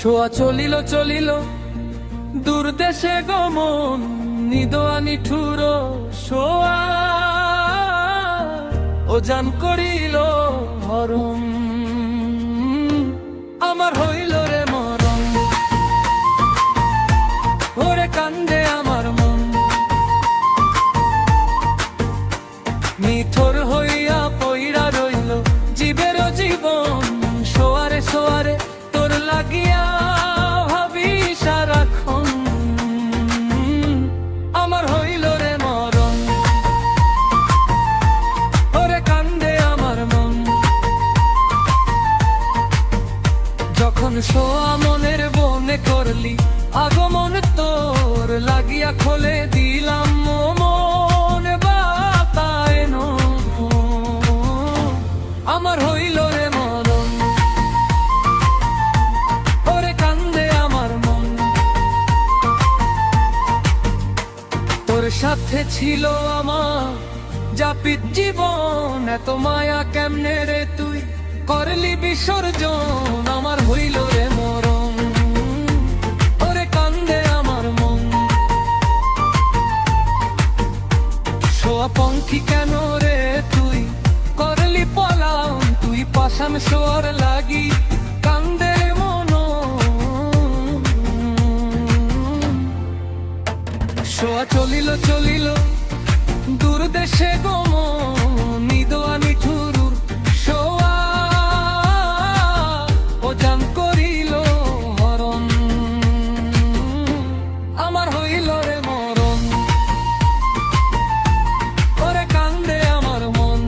শোয়া চলিল চলিল দূর দেশে গমন, নিদোয়া নিঠুর শোয়া ও জান করিল হরণ। আমার হইল রে মরণ, ওরে কান্দে আমার মন, নিথর হইয়া পইরা রইল জীবের জীবন। শোয়ারে শোয়ারে তোর লাগিয়া ভাবি সারাক্ষণ, আমার হইল রে মরণ, ওরে কান্দে আমার মন। যখন শোয়া মনের বনে করলি আগমন, তোর লাগিয়া খোলে দিলাম মন বাতায়ন। আমার হইল রে মরণ, ওরে কান্দে আমার মন। তোর সাথে ছিল আমার যাপিত জীবন, এত মায়া কেমনে রে তুই করলি বিসর্জন। আমার হইল রে মরণ, ওরে কান্দে আমার মন। শোয়া পঙ্খী কেন রে তুই করলি পলাম, তুই পাশান শোয়ার লাগি কান্দে মন। শোয়া চলিল চলিল দূর দেশে গমন, নিদোয়া নিঠুর শোয়া ও জান করিল হরণ। আমার হইল রে মরণ, ওরে কান্দে আমার মন।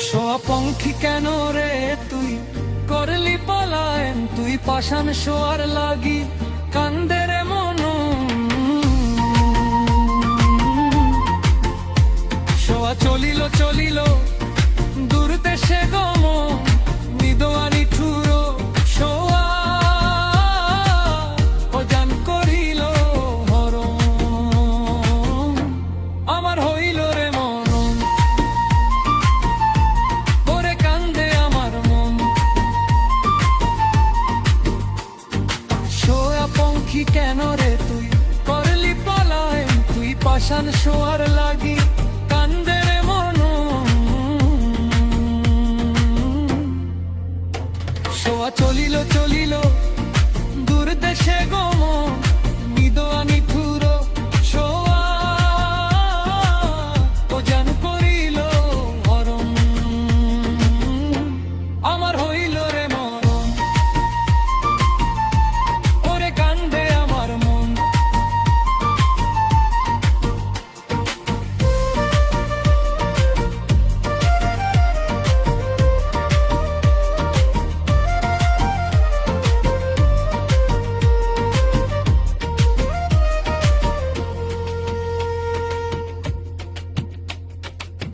শোয়া পঙ্খী কেন রে তুই করলি পলায়ন, তুই পাশান শোয়ার লাগি কান্দে রে মন। শোয়া চলিল চলিল দূর দেশে গমন, নিদোয়া নিঠুর শোয়া ও জান করিল হরণ। আমার হইল রে মরণ, ওরে কান্দে আমার মন। শোয়া পঙ্খী কেন রে তুই করলি পলায়ন, তুই পাশান শোয়ার লাগি কান্দে রে মন। শোয়া চলিল চলিল দূর দেশে গমন,